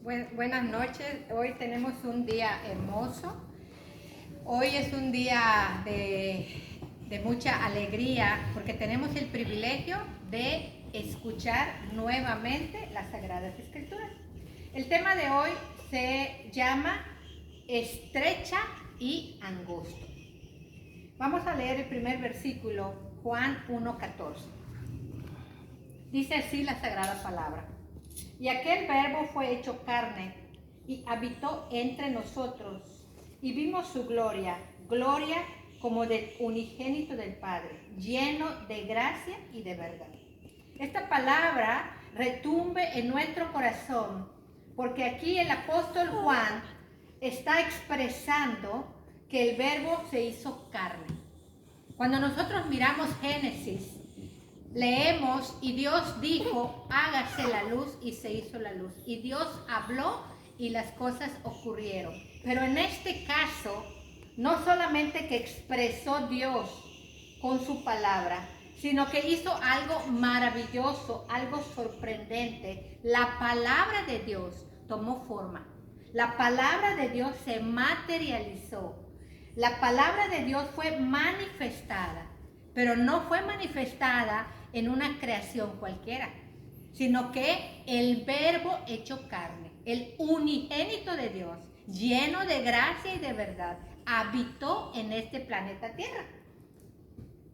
Buenas noches, hoy tenemos un día hermoso, hoy es un día de mucha alegría porque tenemos el privilegio de escuchar nuevamente las Sagradas Escrituras. El tema de hoy se llama estrecha y angosto. Vamos a leer el primer versículo, Juan 1:14. Dice así la Sagrada Palabra. Y aquel verbo fue hecho carne y habitó entre nosotros y vimos su gloria, gloria como del unigénito del Padre, lleno de gracia y de verdad. Esta palabra retumbe en nuestro corazón porque aquí el apóstol Juan está expresando que el verbo se hizo carne. Cuando nosotros miramos Génesis, leemos y Dios dijo, hágase la luz y se hizo la luz. Y Dios habló y las cosas ocurrieron. Pero en este caso, no solamente que expresó Dios con su palabra, sino que hizo algo maravilloso, algo sorprendente. La palabra de Dios tomó forma. La palabra de Dios se materializó. La palabra de Dios fue manifestada, pero no fue manifestada en una creación cualquiera, sino que el verbo hecho carne, el unigénito de Dios, lleno de gracia y de verdad, habitó en este planeta Tierra.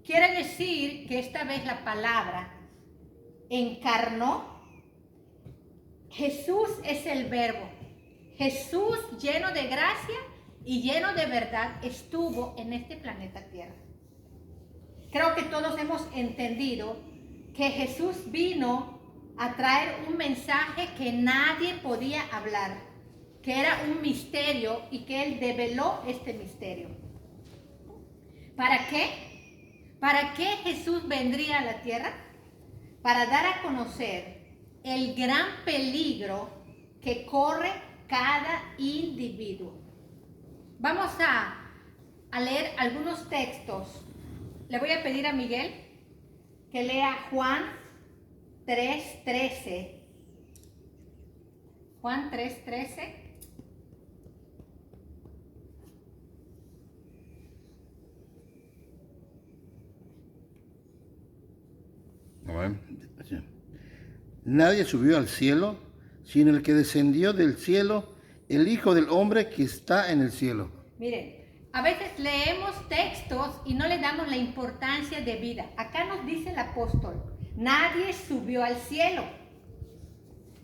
Quiere decir que esta vez la palabra encarnó. Jesús es el verbo. Jesús, lleno de gracia y lleno de verdad, estuvo en este planeta Tierra. Creo que todos hemos entendido que Jesús vino a traer un mensaje que nadie podía hablar, que era un misterio y que Él develó este misterio. ¿Para qué? ¿Para qué Jesús vendría a la tierra? Para dar a conocer el gran peligro que corre cada individuo. Vamos a leer algunos textos. Le voy a pedir a Miguel que lea Juan 3:13. Juan 3:13. Nadie subió al cielo, sino el que descendió del cielo, el Hijo del Hombre que está en el cielo. Miren, a veces leemos textos y no le damos la importancia de vida. Acá nos dice el apóstol, nadie subió al cielo,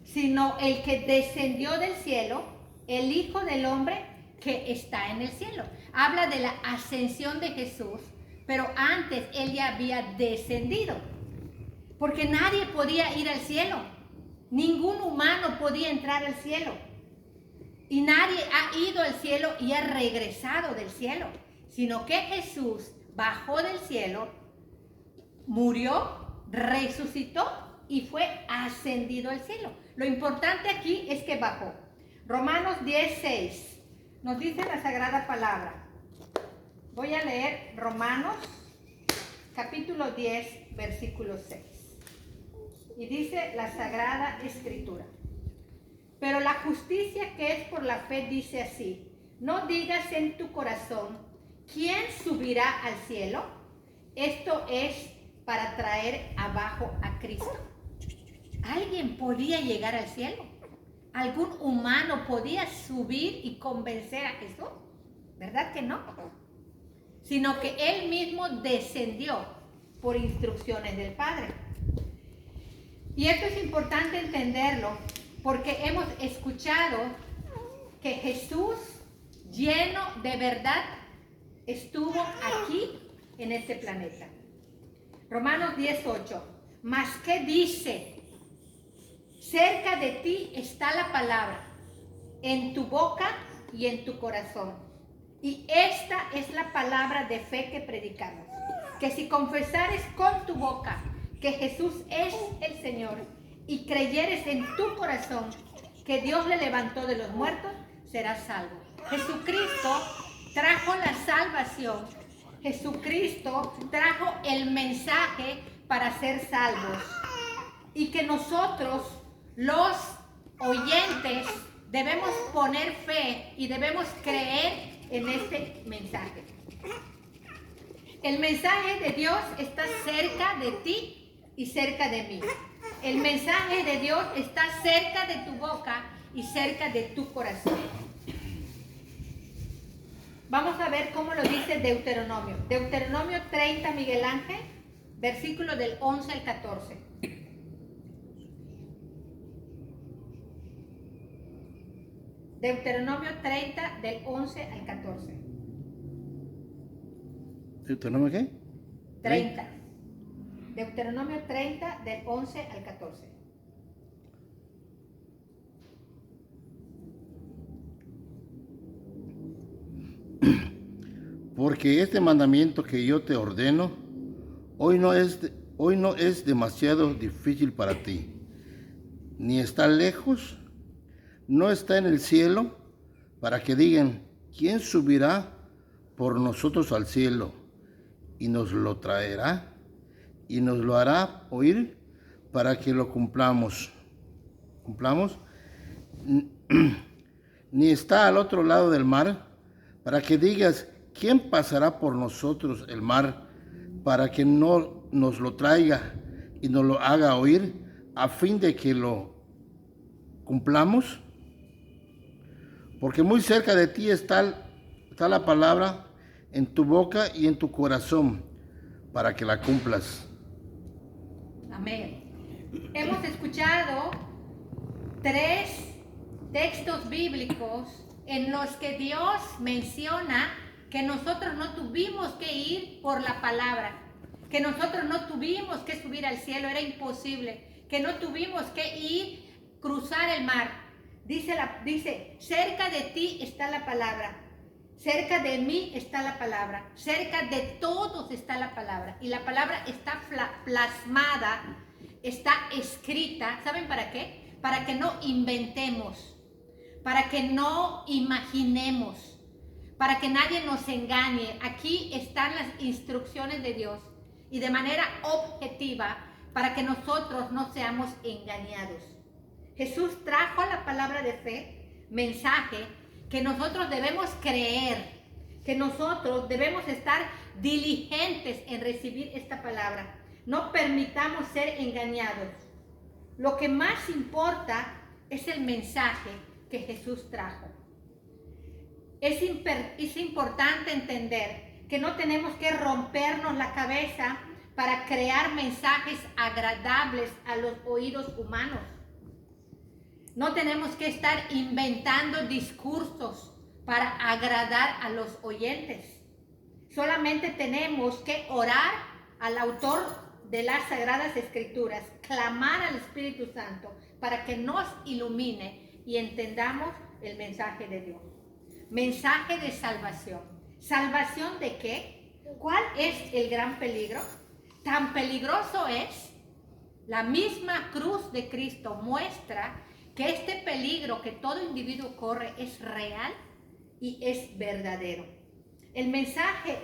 sino el que descendió del cielo, el Hijo del Hombre que está en el cielo. Habla de la ascensión de Jesús, pero antes Él ya había descendido, porque nadie podía ir al cielo. Ningún humano podía entrar al cielo. Y nadie ha ido al cielo y ha regresado del cielo, sino que Jesús bajó del cielo, murió, resucitó y fue ascendido al cielo. Lo importante aquí es que bajó. Romanos 10:6 nos dice la Sagrada Palabra. Voy a leer Romanos capítulo 10, versículo 6. Y dice la Sagrada Escritura. Pero la justicia que es por la fe dice así, no digas en tu corazón, ¿quién subirá al cielo? Esto es para traer abajo a Cristo. ¿Alguien podía llegar al cielo? ¿Algún humano podía subir y convencer a Jesús? ¿Verdad que no? Sino que Él mismo descendió por instrucciones del Padre. Y esto es importante entenderlo, porque hemos escuchado que Jesús, lleno de verdad, estuvo aquí en este planeta. Romanos 10:8. Mas ¿qué dice? Cerca de ti está la palabra, en tu boca y en tu corazón. Y esta es la palabra de fe que predicamos. Que si confesares con tu boca que Jesús es el Señor y creyeres en tu corazón que Dios le levantó de los muertos, serás salvo. Jesucristo trajo la salvación. Jesucristo trajo el mensaje para ser salvos. Y que nosotros, los oyentes, debemos poner fe y debemos creer en este mensaje. El mensaje de Dios está cerca de ti y cerca de mí. El mensaje de Dios está cerca de tu boca y cerca de tu corazón. Vamos a ver cómo lo dice Deuteronomio. Deuteronomio 30, Miguel Ángel, versículo del 11 al 14. Deuteronomio 30, del 11 al 14. ¿Deuteronomio qué? 30. Deuteronomio 30, del 11 al 14. Porque este mandamiento que yo te ordeno, hoy no es demasiado difícil para ti, ni está lejos, no está en el cielo, para que digan, ¿quién subirá por nosotros al cielo y nos lo traerá y nos lo hará oír para que lo cumplamos? Ni está al otro lado del mar, para que digas, ¿quién pasará por nosotros el mar para que no nos lo traiga y nos lo haga oír a fin de que lo cumplamos? Porque muy cerca de ti está la palabra en tu boca y en tu corazón para que la cumplas. Amén. Hemos escuchado 3 textos bíblicos en los que Dios menciona que nosotros no tuvimos que ir por la palabra, que nosotros no tuvimos que subir al cielo, era imposible, que no tuvimos que ir, cruzar el mar. Dice, cerca de ti está la palabra, cerca de mí está la palabra, cerca de todos está la palabra. Y la palabra está plasmada, está escrita. ¿Saben para qué? Para que no inventemos, para que no imaginemos, para que nadie nos engañe. Aquí están las instrucciones de Dios y de manera objetiva para que nosotros no seamos engañados. Jesús trajo la palabra de fe, mensaje que nosotros debemos creer, que nosotros debemos estar diligentes en recibir esta palabra. No permitamos ser engañados. Lo que más importa es el mensaje que Jesús trajo. Es importante entender que no tenemos que rompernos la cabeza para crear mensajes agradables a los oídos humanos. No tenemos que estar inventando discursos para agradar a los oyentes. Solamente tenemos que orar al autor de las Sagradas Escrituras, clamar al Espíritu Santo para que nos ilumine y entendamos el mensaje de Dios. Mensaje de salvación. ¿Salvación de qué? ¿Cuál es el gran peligro? Tan peligroso es. La misma cruz de Cristo muestra que este peligro que todo individuo corre es real y es verdadero. El mensaje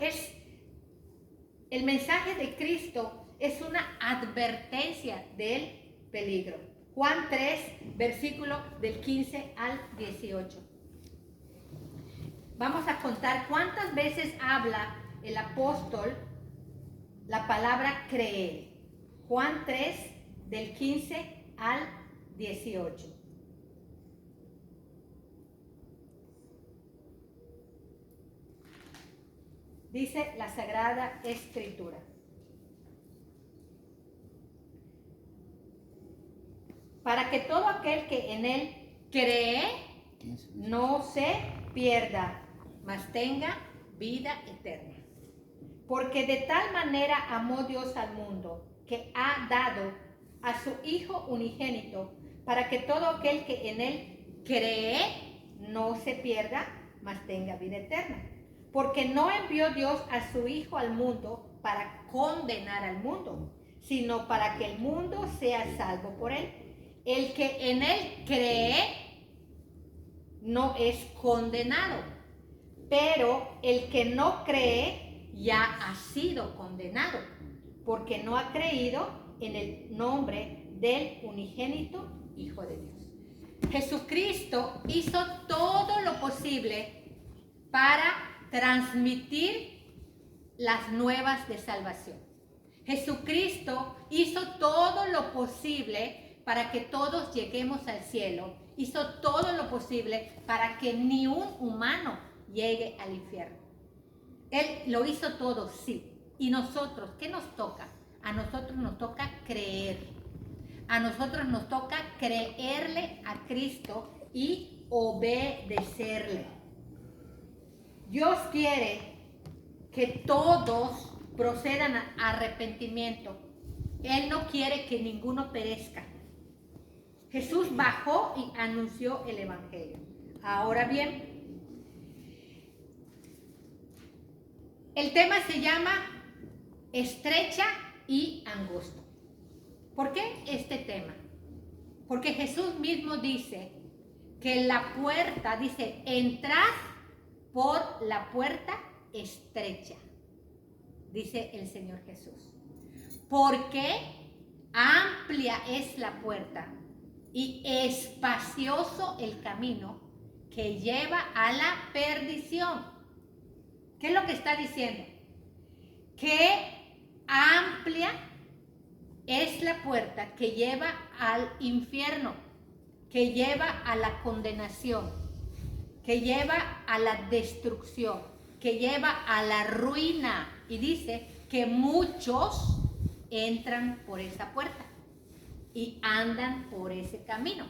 de Cristo es una advertencia del peligro. Juan 3, versículo del 15 al 18. Vamos a contar cuántas veces habla el apóstol la palabra creer. Juan 3, del 15 al 18. Dice la Sagrada Escritura. Para que todo aquel que en él cree no se pierda, mas tenga vida eterna. Porque de tal manera amó Dios al mundo, que ha dado a su Hijo unigénito, para que todo aquel que en él cree no se pierda, mas tenga vida eterna. Porque no envió Dios a su Hijo al mundo para condenar al mundo, sino para que el mundo sea salvo por él. El que en él cree no es condenado, pero el que no cree ya ha sido condenado, porque no ha creído en el nombre del unigénito Hijo de Dios. Jesucristo hizo todo lo posible para transmitir las nuevas de salvación. Jesucristo hizo todo lo posible para que todos lleguemos al cielo. Hizo todo lo posible para que ni un humano llegue al infierno. Él lo hizo todo, sí. Y nosotros, ¿qué nos toca? A nosotros nos toca creer. A nosotros nos toca creerle a Cristo y obedecerle. Dios quiere que todos procedan a arrepentimiento. Él no quiere que ninguno perezca. Jesús bajó y anunció el Evangelio. Ahora bien, el tema se llama estrecha y angosto. ¿Por qué este tema? Porque Jesús mismo dice que la puerta, dice, entrad por la puerta estrecha, dice el Señor Jesús. Porque amplia es la puerta y espacioso el camino que lleva a la perdición. ¿Qué es lo que está diciendo? Que amplia es la puerta que lleva al infierno, que lleva a la condenación, que lleva a la destrucción, que lleva a la ruina. Y dice que muchos entran por esa puerta y andan por ese camino.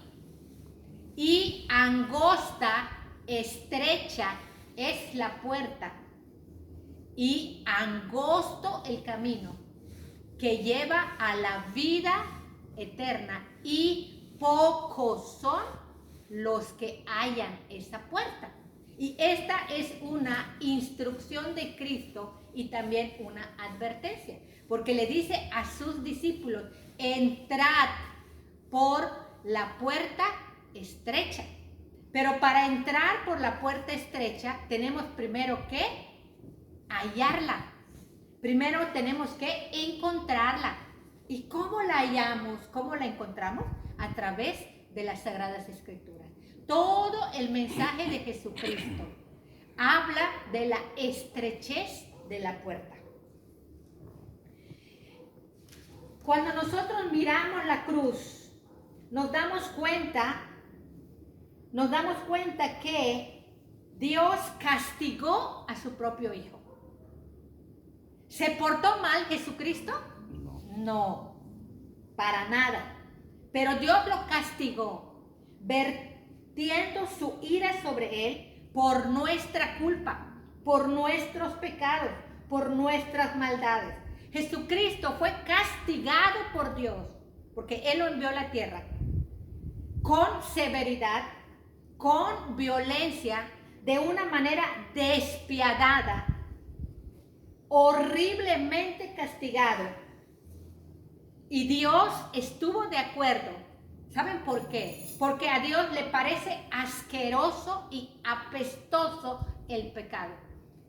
Y angosta, estrecha es la puerta y angosto el camino que lleva a la vida eterna, y pocos son los que hallan esa puerta. Y esta es una instrucción de Cristo y también una advertencia, porque le dice a sus discípulos: entrad por la puerta estrecha. Pero para entrar por la puerta estrecha tenemos primero que hallarla. Primero tenemos que encontrarla. ¿Y cómo la hallamos? ¿Cómo la encontramos? A través de las Sagradas Escrituras. Todo el mensaje de Jesucristo habla de la estrechez de la puerta. Cuando nosotros miramos la cruz, nos damos cuenta que Dios castigó a su propio Hijo. ¿Se portó mal Jesucristo? No, para nada. Pero Dios lo castigó, vertiendo su ira sobre él por nuestra culpa, por nuestros pecados, por nuestras maldades. Jesucristo fue castigado por Dios, porque Él lo envió a la tierra con severidad, con violencia, de una manera despiadada, horriblemente castigado. Y Dios estuvo de acuerdo. ¿Saben por qué? Porque a Dios le parece asqueroso y apestoso el pecado.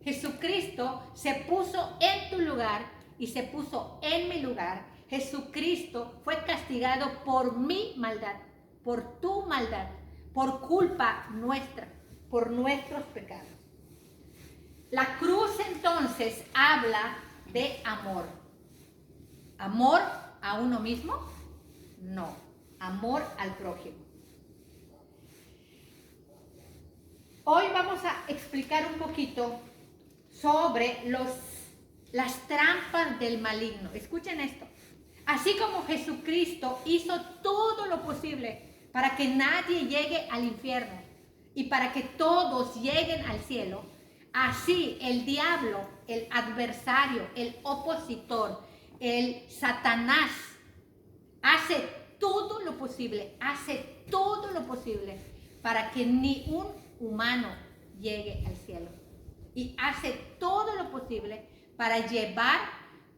Jesucristo se puso en tu lugar y se puso en mi lugar. Jesucristo fue castigado por mi maldad, por tu maldad, por culpa nuestra, por nuestros pecados. La cruz entonces habla de amor. ¿Amor a uno mismo? No, amor al prójimo. Hoy vamos a explicar un poquito sobre las trampas del maligno. Escuchen esto. Así como Jesucristo hizo todo lo posible para que nadie llegue al infierno y para que todos lleguen al cielo, así el diablo, el adversario, el opositor, el Satanás, hace todo lo posible para que ni un humano llegue al cielo. Y hace todo lo posible para llevar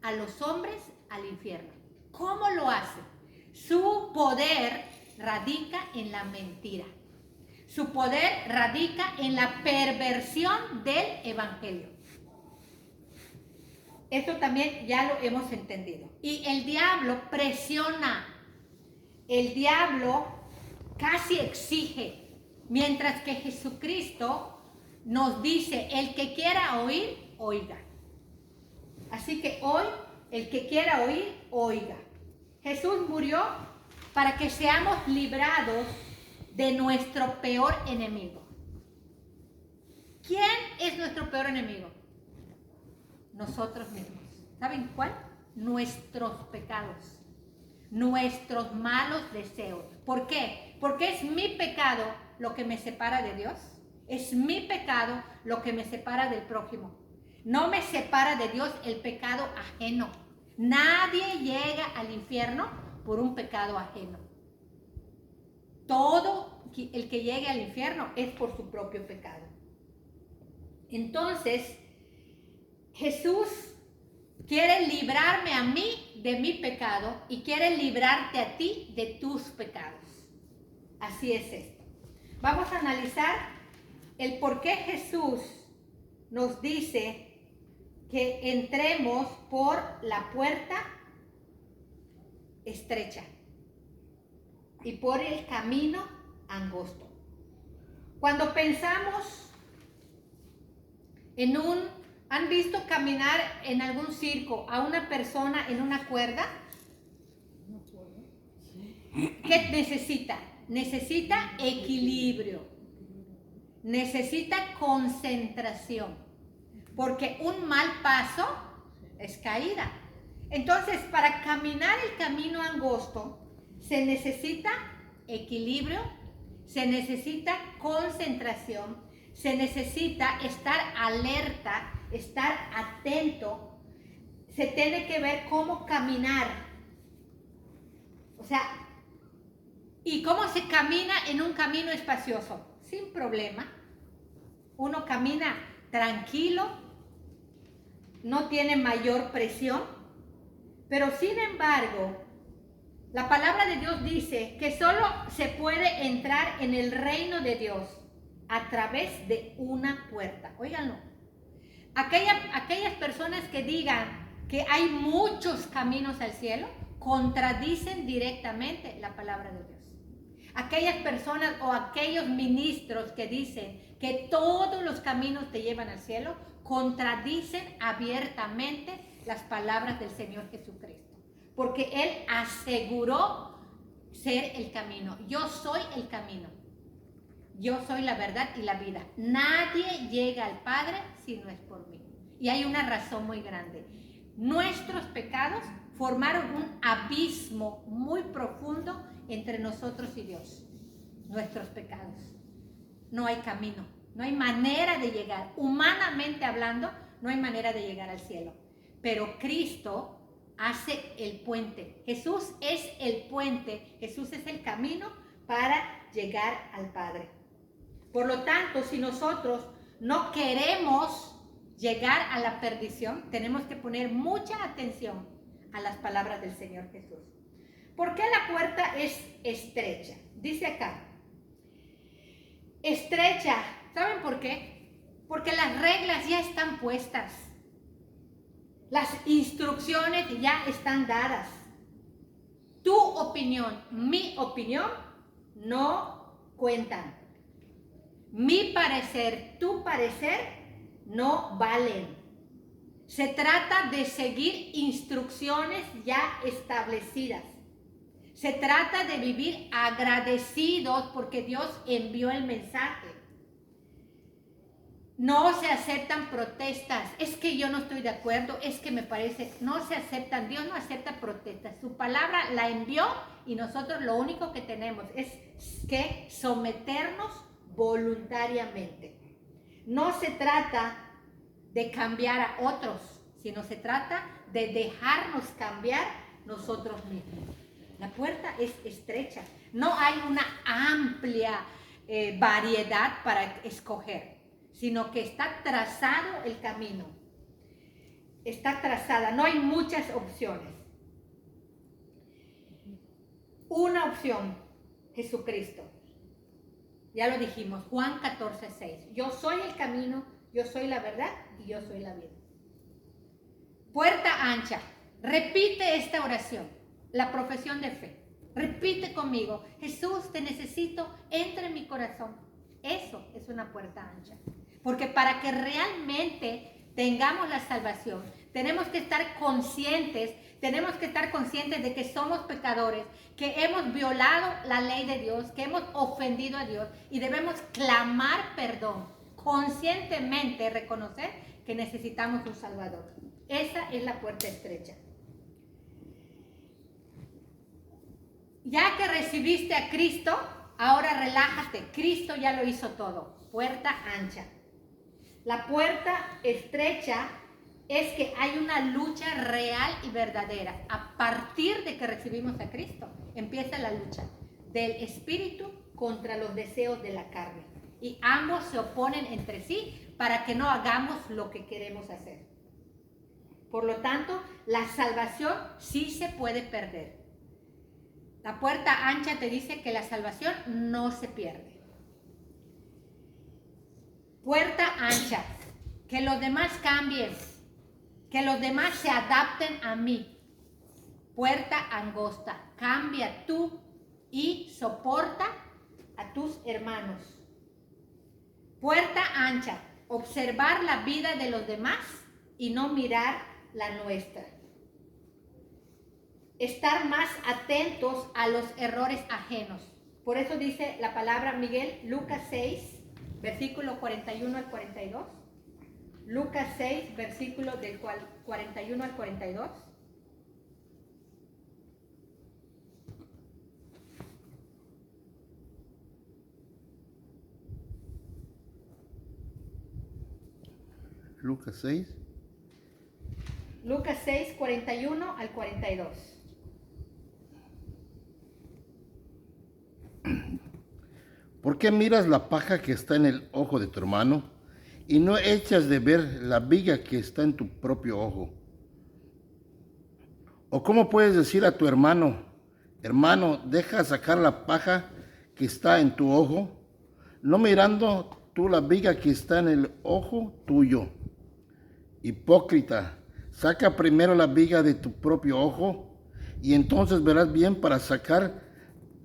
a los hombres al infierno. ¿Cómo lo hace? Su poder radica en la mentira. Su poder radica en la perversión del evangelio. Esto también ya lo hemos entendido. Y el diablo presiona. El diablo casi exige, mientras que Jesucristo nos dice, el que quiera oír, oiga. Así que hoy, el que quiera oír, oiga. Jesús murió para que seamos librados de nuestro peor enemigo. ¿Quién es nuestro peor enemigo? Nosotros mismos. ¿Saben cuál? Nuestros pecados, nuestros malos deseos. ¿Por qué? Porque es mi pecado lo que me separa de Dios. Es mi pecado lo que me separa del prójimo. No me separa de Dios el pecado ajeno. Nadie llega al infierno por un pecado ajeno. Todo el que llegue al infierno es por su propio pecado. Entonces, Jesús quiere librarme a mí de mi pecado y quiere librarte a ti de tus pecados. Así es esto. Vamos a analizar el por qué Jesús nos dice que entremos por la puerta estrecha y por el camino angosto. Cuando pensamos ¿han visto caminar en algún circo a una persona en una cuerda? ¿Qué necesita? Necesita equilibrio, necesita concentración, porque un mal paso es caída. Entonces, para caminar el camino angosto, se necesita equilibrio, se necesita concentración, se necesita estar alerta, estar atento. Se tiene que ver cómo caminar. O sea, ¿y cómo se camina en un camino espacioso? Sin problema. Uno camina tranquilo, no tiene mayor presión, pero sin embargo, la palabra de Dios dice que solo se puede entrar en el reino de Dios a través de una puerta. Óiganlo. Aquellas personas que digan que hay muchos caminos al cielo, contradicen directamente la palabra de Dios. Aquellas personas o aquellos ministros que dicen que todos los caminos te llevan al cielo, contradicen abiertamente las palabras del Señor Jesucristo. Porque Él aseguró ser el camino. Yo soy el camino. Yo soy la verdad y la vida. Nadie llega al Padre si no es por mí. Y hay una razón muy grande. Nuestros pecados formaron un abismo muy profundo entre nosotros y Dios. Nuestros pecados. No hay camino, no hay manera de llegar. Humanamente hablando, no hay manera de llegar al cielo. Pero Cristo hace el puente. Jesús es el puente. Jesús es el camino para llegar al Padre. Por lo tanto, si nosotros no queremos llegar a la perdición, tenemos que poner mucha atención a las palabras del Señor Jesús. ¿Por qué la puerta es estrecha? Dice acá, estrecha. ¿Saben por qué? Porque las reglas ya están puestas. Las instrucciones ya están dadas. Tu opinión, mi opinión, no cuentan. Mi parecer, tu parecer, no valen. Se trata de seguir instrucciones ya establecidas. Se trata de vivir agradecidos porque Dios envió el mensaje. No se aceptan protestas. Es que yo no estoy de acuerdo, es que me parece. No se aceptan. Dios no acepta protestas. Su palabra la envió y nosotros lo único que tenemos es que someternos voluntariamente. No se trata de cambiar a otros, sino se trata de dejarnos cambiar nosotros mismos. La puerta es estrecha. No hay una amplia variedad para escoger, sino que está trazado el camino. Está trazada, no hay muchas opciones. Una opción, Jesucristo. Ya lo dijimos, Juan 14:6. Yo soy el camino, yo soy la verdad y yo soy la vida. Puerta ancha. Repite esta oración, la profesión de fe. Repite conmigo: Jesús, te necesito, entra en mi corazón. Eso es una puerta ancha. Porque para que realmente tengamos la salvación, tenemos que estar conscientes de que somos pecadores, que hemos violado la ley de Dios, que hemos ofendido a Dios y debemos clamar perdón. Conscientemente reconocer que necesitamos un Salvador. Esa es la puerta estrecha. Ya que recibiste a Cristo, ahora relájate. Cristo ya lo hizo todo. Puerta ancha. La puerta estrecha es que hay una lucha real y verdadera. A partir de que recibimos a Cristo, empieza la lucha del espíritu contra los deseos de la carne. Y ambos se oponen entre sí para que no hagamos lo que queremos hacer. Por lo tanto, la salvación sí se puede perder. La puerta ancha te dice que la salvación no se pierde. Puerta ancha, que los demás cambien, que los demás se adapten a mí. Puerta angosta, cambia tú y soporta a tus hermanos. Puerta ancha, observar la vida de los demás y no mirar la nuestra. Estar más atentos a los errores ajenos. Por eso dice la palabra, Miguel, Lucas 6, versículo 41 al 42. Lucas 6, versículo del 41 al 42. Lucas 6. Lucas 6, 41 al 42. ¿Por qué miras la paja que está en el ojo de tu hermano y no echas de ver la viga que está en tu propio ojo? ¿O cómo puedes decir a tu hermano, hermano, deja sacar la paja que está en tu ojo, no mirando tú la viga que está en el ojo tuyo? Hipócrita, saca primero la viga de tu propio ojo y entonces verás bien para sacar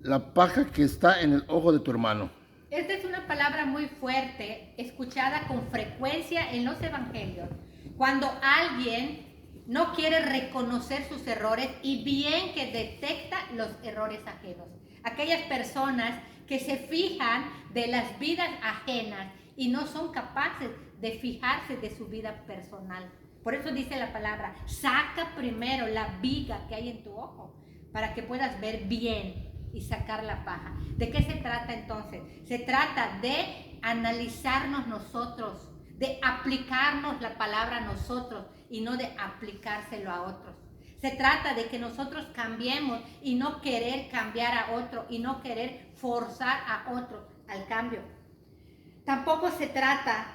la paja que está en el ojo de tu hermano. Esta es una palabra muy fuerte, escuchada con frecuencia en los evangelios, cuando alguien no quiere reconocer sus errores y bien que detecta los errores ajenos. Aquellas personas que se fijan de las vidas ajenas y no son capaces de fijarse de su vida personal. Por eso dice la palabra, saca primero la viga que hay en tu ojo para que puedas ver bien y sacar la paja. ¿De qué se trata entonces? Se trata de analizarnos nosotros, de aplicarnos la palabra a nosotros y no de aplicárselo a otros. Se trata de que nosotros cambiemos y no querer cambiar a otro y no querer forzar a otro al cambio. Tampoco se trata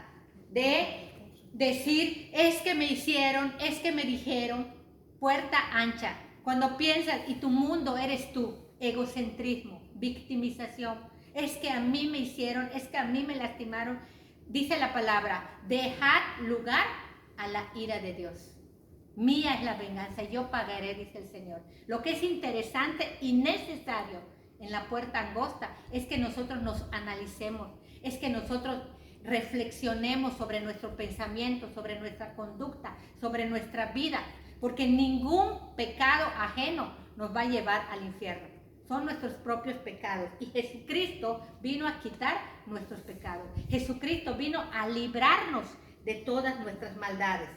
de decir, es que me hicieron, es que me dijeron. Puerta ancha. Cuando piensas y tu mundo eres tú, egocentrismo, victimización, es que a mí me hicieron, es que a mí me lastimaron. Dice la palabra, dejad lugar a la ira de Dios. Mía es la venganza, yo pagaré, dice el Señor. Lo que es interesante y necesario en la puerta angosta es que nosotros nos analicemos, es que nosotros reflexionemos sobre nuestro pensamiento, sobre nuestra conducta, sobre nuestra vida, porque ningún pecado ajeno nos va a llevar al infierno. Son nuestros propios pecados y Jesucristo vino a quitar nuestros pecados. Jesucristo vino a librarnos de todas nuestras maldades.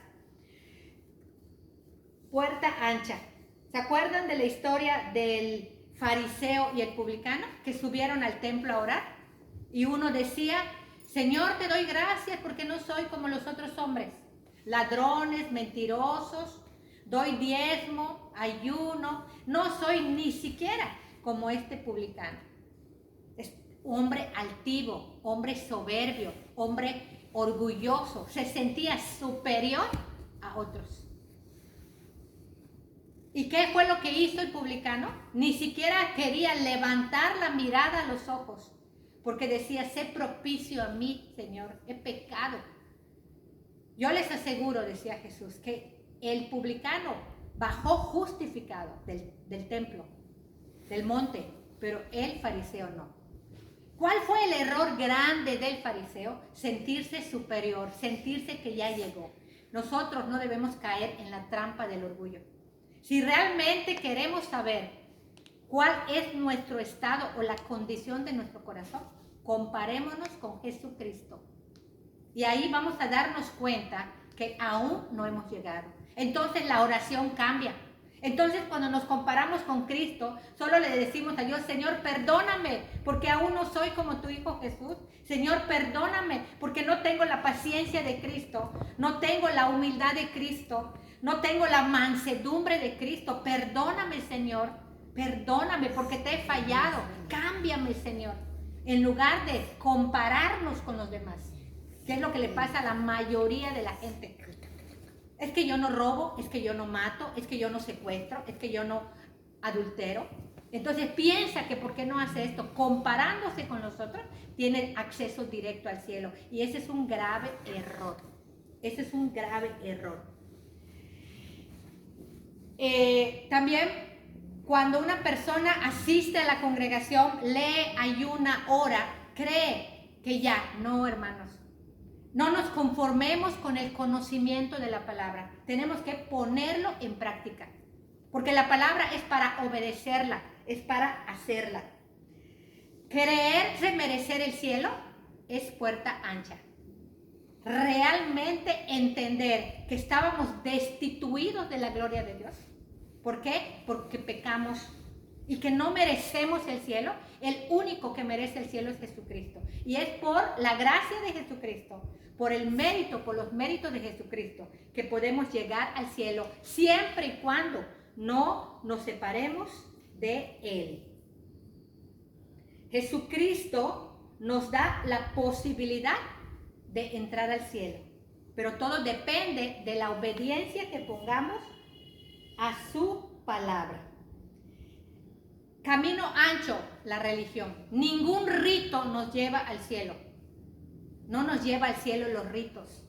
Puerta ancha. ¿Se acuerdan de la historia del fariseo y el publicano que subieron al templo a orar? Y uno decía, Señor, te doy gracias porque no soy como los otros hombres, ladrones, mentirosos, doy diezmo, ayuno, no soy ni siquiera como este publicano. Es hombre altivo, hombre soberbio, hombre orgulloso, se sentía superior a otros. ¿Y qué fue lo que hizo el publicano? Ni siquiera quería levantar la mirada a los ojos, porque decía, sé propicio a mí, Señor, he pecado. Yo les aseguro, decía Jesús, que el publicano bajó justificado del templo. del monte, pero el fariseo no. ¿Cuál fue el error grande del fariseo? Sentirse superior, sentirse que ya llegó. Nosotros no debemos caer en la trampa del orgullo. Si realmente queremos saber cuál es nuestro estado o la condición de nuestro corazón, comparémonos con Jesucristo. Y ahí vamos a darnos cuenta que aún no hemos llegado. Entonces la oración cambia. Entonces cuando nos comparamos con Cristo, solo le decimos a Dios, Señor, perdóname, porque aún no soy como tu Hijo Jesús. Señor, perdóname, porque no tengo la paciencia de Cristo, no tengo la humildad de Cristo, no tengo la mansedumbre de Cristo. Perdóname, Señor, perdóname, porque te he fallado. Cámbiame, Señor, en lugar de compararnos con los demás. ¿Qué es lo que le pasa a la mayoría de la gente? Es que yo no robo, es que yo no mato, es que yo no secuestro, es que yo no adultero. Entonces piensa que porque no hace esto, comparándose con nosotros, tiene acceso directo al cielo. Y ese es un grave error. Ese es un grave error. También, cuando una persona asiste a la congregación, lee, ayuna, ora, cree que ya, no, hermanos. No nos conformemos con el conocimiento de la palabra. Tenemos que ponerlo en práctica. Porque la palabra es para obedecerla, es para hacerla. Creerse merecer el cielo es puerta ancha. Realmente entender que estábamos destituidos de la gloria de Dios. ¿Por qué? Porque pecamos y que no merecemos el cielo. El único que merece el cielo es Jesucristo. Y es por la gracia de Jesucristo, por el mérito, por los méritos de Jesucristo, que podemos llegar al cielo siempre y cuando no nos separemos de Él. Jesucristo nos da la posibilidad de entrar al cielo, pero todo depende de la obediencia que pongamos a su palabra. Camino ancho, la religión. Ningún rito nos lleva al cielo. No nos lleva al cielo los ritos.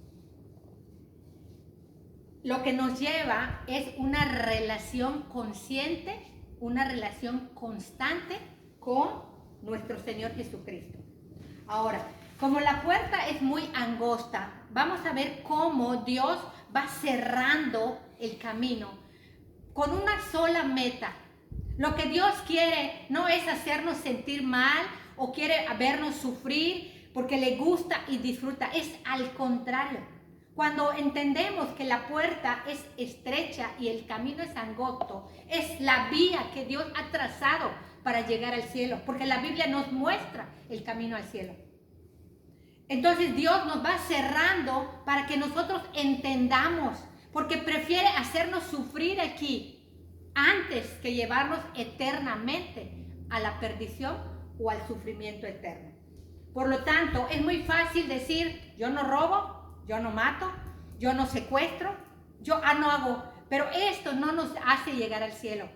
Lo que nos lleva es una relación consciente, una relación constante con nuestro Señor Jesucristo. Ahora, como la puerta es muy angosta, vamos a ver cómo Dios va cerrando el camino con una sola meta. Lo que Dios quiere no es hacernos sentir mal o quiere vernos sufrir porque le gusta y disfruta. Es al contrario. Cuando entendemos que la puerta es estrecha y el camino es angosto, es la vía que Dios ha trazado para llegar al cielo, porque la Biblia nos muestra el camino al cielo. Entonces Dios nos va cerrando para que nosotros entendamos, porque prefiere hacernos sufrir aquí antes que llevarnos eternamente a la perdición o al sufrimiento eterno. Por lo tanto, es muy fácil decir, yo no robo, yo no mato, yo no secuestro, yo no hago, pero esto no nos hace llegar al cielo.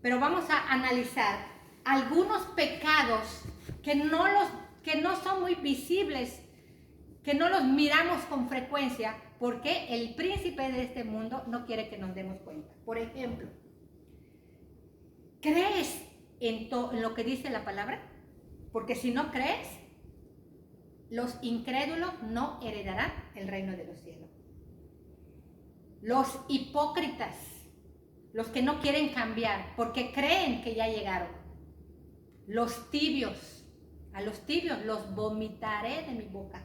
Pero vamos a analizar algunos pecados que no son muy visibles, que no los miramos con frecuencia, porque el príncipe de este mundo no quiere que nos demos cuenta. Por ejemplo, ¿crees en lo que dice la palabra? Porque si no crees, los incrédulos no heredarán el reino de los cielos. Los hipócritas, los que no quieren cambiar porque creen que ya llegaron. Los tibios, a los tibios los vomitaré de mi boca.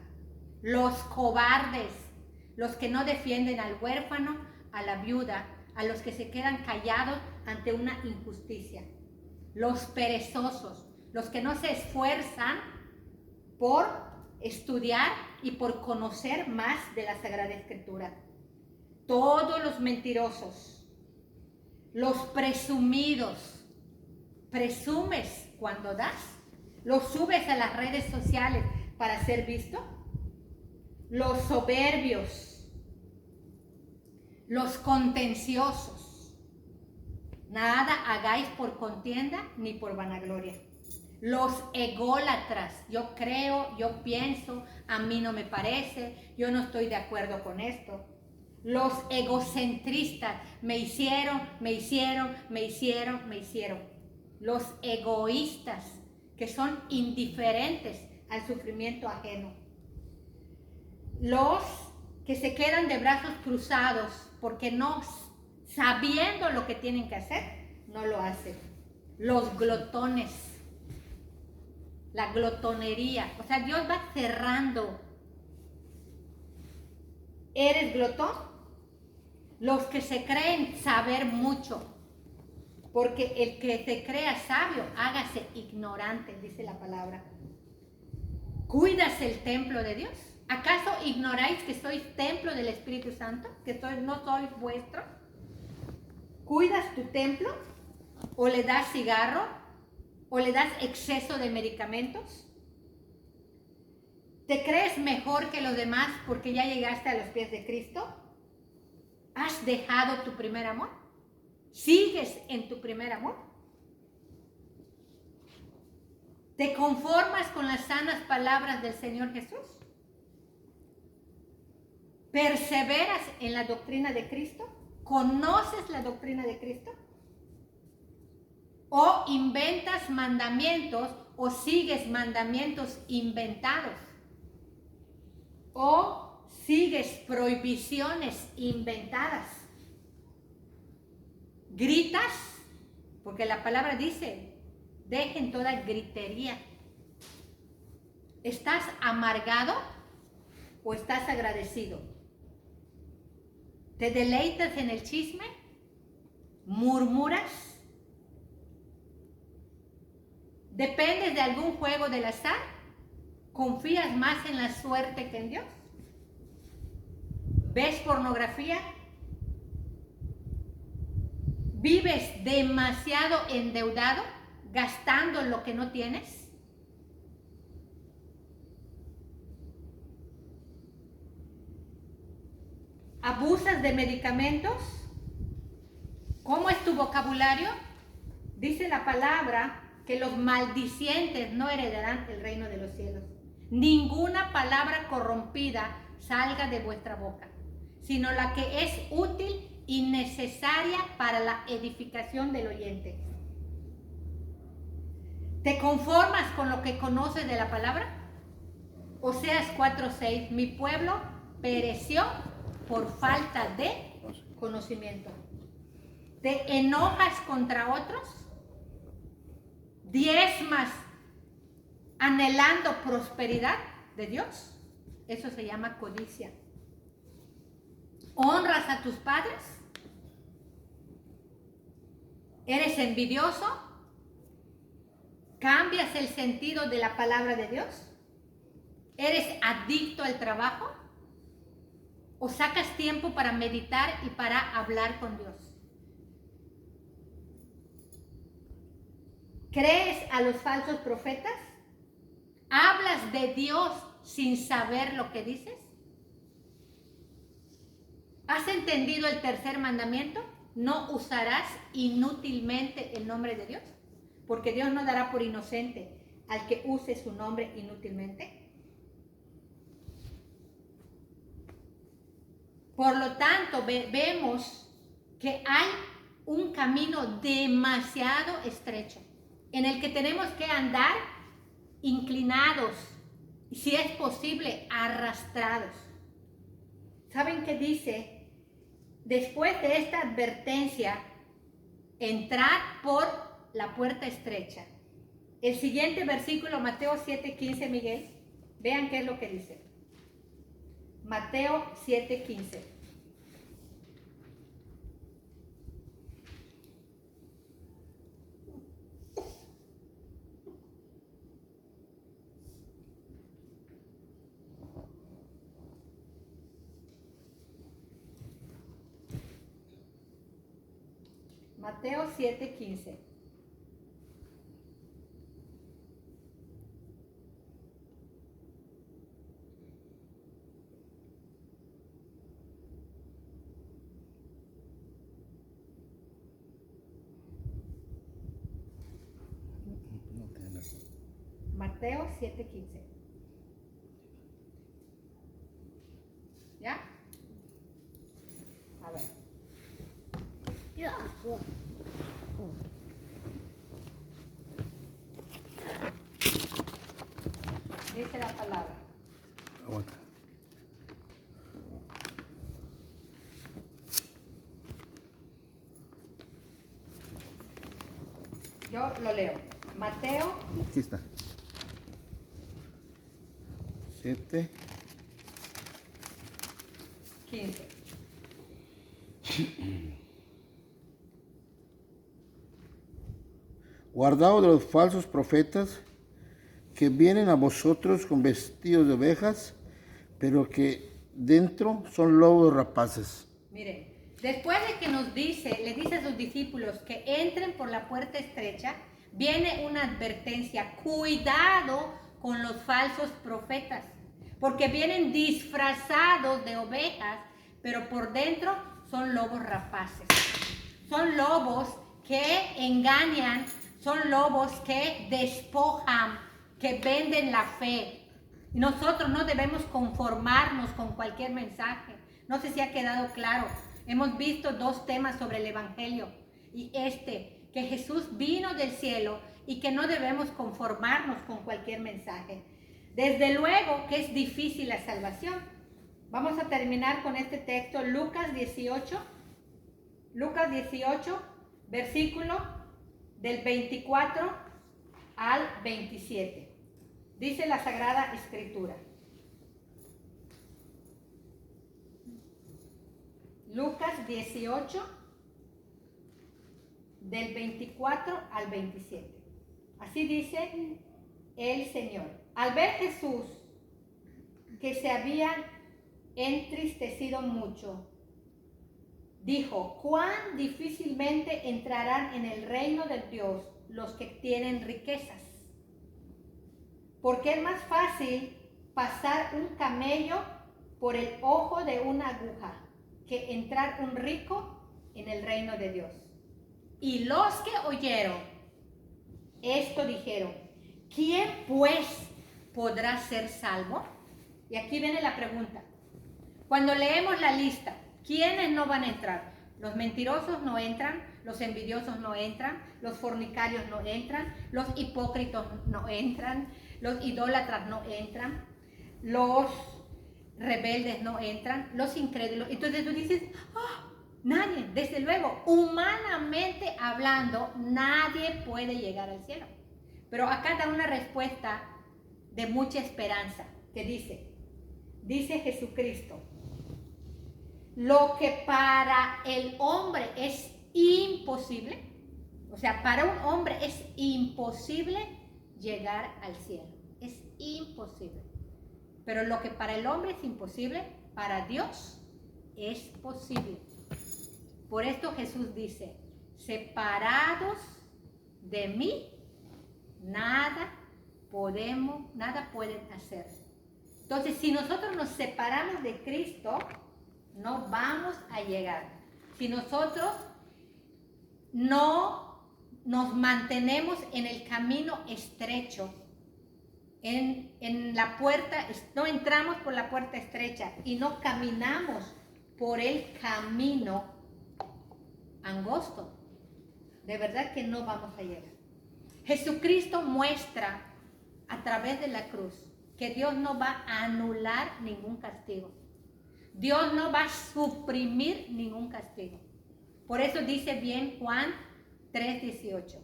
Los cobardes, los que no defienden al huérfano, a la viuda, a los que se quedan callados ante una injusticia. Los perezosos, los que no se esfuerzan por estudiar y por conocer más de la Sagrada Escritura. Todos los mentirosos, los presumidos. ¿Presumes cuando das? ¿Lo subes a las redes sociales para ser visto? Los soberbios, los contenciosos. Nada hagáis por contienda ni por vanagloria. Los ególatras, yo creo, yo pienso, a mí no me parece, yo no estoy de acuerdo con esto. Los egocentristas, me hicieron. los egoístas, que son indiferentes al sufrimiento ajeno, los que se quedan de brazos cruzados porque no, sabiendo lo que tienen que hacer, no lo hacen, los glotones, la glotonería, o sea, Dios va cerrando. ¿Eres glotón? Los que se creen saber mucho, porque el que se crea sabio, hágase ignorante, dice la palabra. ¿Cuidas el templo de Dios? ¿Acaso ignoráis que sois templo del Espíritu Santo? ¿Que no sois vuestro? ¿Cuidas tu templo? ¿O le das cigarro? ¿O le das exceso de medicamentos? ¿Te crees mejor que los demás porque ya llegaste a los pies de Cristo? ¿Has dejado tu primer amor? ¿Sigues en tu primer amor? ¿Te conformas con las sanas palabras del Señor Jesús? ¿Perseveras en la doctrina de Cristo? ¿Conoces la doctrina de Cristo? ¿O inventas mandamientos o sigues mandamientos inventados? ¿O sigues prohibiciones inventadas? ¿Gritas? Porque la palabra dice, dejen toda gritería. ¿Estás amargado o estás agradecido? ¿Te deleitas en el chisme? ¿Murmuras? ¿Dependes de algún juego del azar? ¿Confías más en la suerte que en Dios? ¿Ves pornografía? ¿Vives demasiado endeudado, gastando lo que no tienes? ¿Abusas de medicamentos? ¿Cómo es tu vocabulario? Dice la palabra que los maldicientes no heredarán el reino de los cielos. Ninguna palabra corrompida salga de vuestra boca, sino la que es útil y necesaria para la edificación del oyente. ¿Te conformas con lo que conoces de la palabra? Oseas 4:6, mi pueblo pereció por falta de conocimiento. ¿Te enojas contra otros? ¿Diezmas anhelando prosperidad de Dios? Eso se llama codicia. ¿Honras a tus padres? ¿Eres envidioso? ¿Cambias el sentido de la palabra de Dios? ¿Eres adicto al trabajo? ¿O sacas tiempo para meditar y para hablar con Dios? ¿Crees a los falsos profetas? ¿Hablas de Dios sin saber lo que dices? ¿Has entendido el tercer mandamiento? No usarás inútilmente el nombre de Dios, porque Dios no dará por inocente al que use su nombre inútilmente. Por lo tanto, vemos que hay un camino demasiado estrecho en el que tenemos que andar inclinados, y si es posible, arrastrados. ¿Saben qué dice? Después de esta advertencia, entrad por la puerta estrecha. El siguiente versículo, Mateo 7:15, Miguel, vean qué es lo que dice. Mateo 7:15. Mateo 7:15. Mateo 7:15. ¿Ya? A ver. palabra. Aguanta. Yo lo leo. Mateo Aquí está. 7. 15. Guardaos de los falsos profetas que vienen a vosotros con vestidos de ovejas, pero que dentro son lobos rapaces. Miren, después de que le dice a sus discípulos que entren por la puerta estrecha, viene una advertencia: cuidado con los falsos profetas, porque vienen disfrazados de ovejas, pero por dentro son lobos rapaces. Son lobos que engañan, son lobos que despojan, que venden la fe. Nosotros no debemos conformarnos con cualquier mensaje. No sé si ha quedado claro. Hemos visto 2 temas sobre el Evangelio. Y que Jesús vino del cielo y que no debemos conformarnos con cualquier mensaje. Desde luego que es difícil la salvación. Vamos a terminar con este texto, Lucas 18. Lucas 18, versículo del 24 al 27. Dice la Sagrada Escritura. Lucas 18, del 24 al 27. Así dice el Señor. Al ver Jesús que se habían entristecido mucho, dijo: cuán difícilmente entrarán en el reino de Dios los que tienen riquezas. Porque es más fácil pasar un camello por el ojo de una aguja que entrar un rico en el reino de Dios. Y los que oyeron esto dijeron: ¿quién pues podrá ser salvo? Y aquí viene la pregunta. Cuando leemos la lista, ¿quiénes no van a entrar? Los mentirosos no entran, los envidiosos no entran, los fornicarios no entran, los hipócritas no entran, los idólatras no entran, los rebeldes no entran, los incrédulos. Entonces tú dices: nadie, desde luego, humanamente hablando, nadie puede llegar al cielo. Pero acá da una respuesta de mucha esperanza, que dice Jesucristo: lo que para el hombre es imposible, o sea, para un hombre es imposible llegar al cielo, es imposible. Pero lo que para el hombre es imposible, para Dios es posible. Por esto Jesús dice: separados de mí, nada pueden hacer. Entonces, si nosotros nos separamos de Cristo, no vamos a llegar. Si nosotros no nos mantenemos en el camino estrecho, en la puerta, no entramos por la puerta estrecha y no caminamos por el camino angosto, de verdad que no vamos a llegar. Jesucristo muestra a través de la cruz que Dios no va a anular ningún castigo. Dios no va a suprimir ningún castigo. Por eso dice bien Juan 3:18.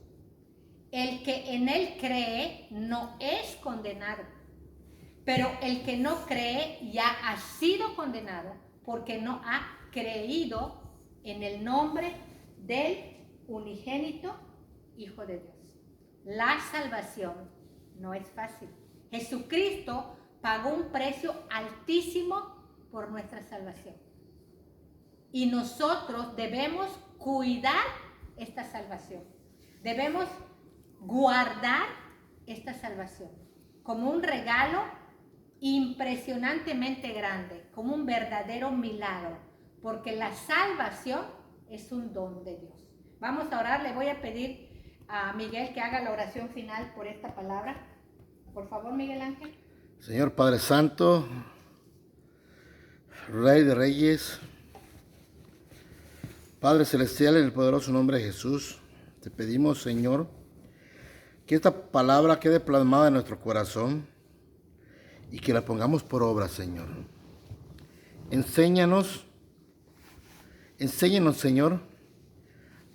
El que en él cree no es condenado, pero el que no cree ya ha sido condenado porque no ha creído en el nombre del unigénito Hijo de Dios. La salvación no es fácil. Jesucristo pagó un precio altísimo por nuestra salvación. Y nosotros debemos cuidar esta salvación. Debemos guardar esta salvación como un regalo impresionantemente grande, como un verdadero milagro, porque la salvación es un don de Dios. Vamos a orar. Le voy a pedir a Miguel que haga la oración final por esta palabra. Por favor, Miguel Ángel. Señor Padre Santo, Rey de Reyes, Padre Celestial, en el poderoso nombre de Jesús, te pedimos, Señor, que esta palabra quede plasmada en nuestro corazón y que la pongamos por obra, Señor. Enséñanos, Señor,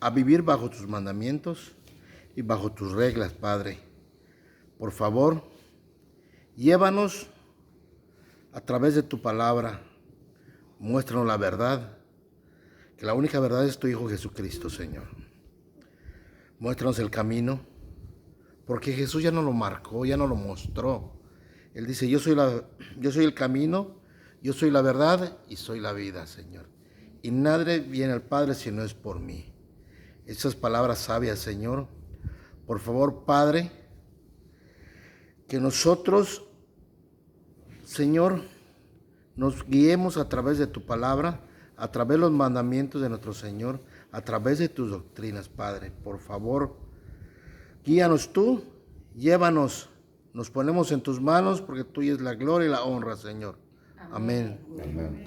a vivir bajo tus mandamientos y bajo tus reglas, Padre. Por favor, llévanos a través de tu palabra. Muéstranos la verdad, que la única verdad es tu Hijo Jesucristo, Señor. Muéstranos el camino, porque Jesús ya nos lo marcó, ya nos lo mostró. Él dice, yo soy el camino, yo soy la verdad y soy la vida, Señor. Y nadie viene al Padre si no es por mí. Esas palabras sabias, Señor. Por favor, Padre, que nosotros, Señor, nos guiemos a través de tu palabra, a través de los mandamientos de nuestro Señor, a través de tus doctrinas, Padre. Por favor, guíanos tú, llévanos, nos ponemos en tus manos, porque tuya es la gloria y la honra, Señor. Amén. Amén.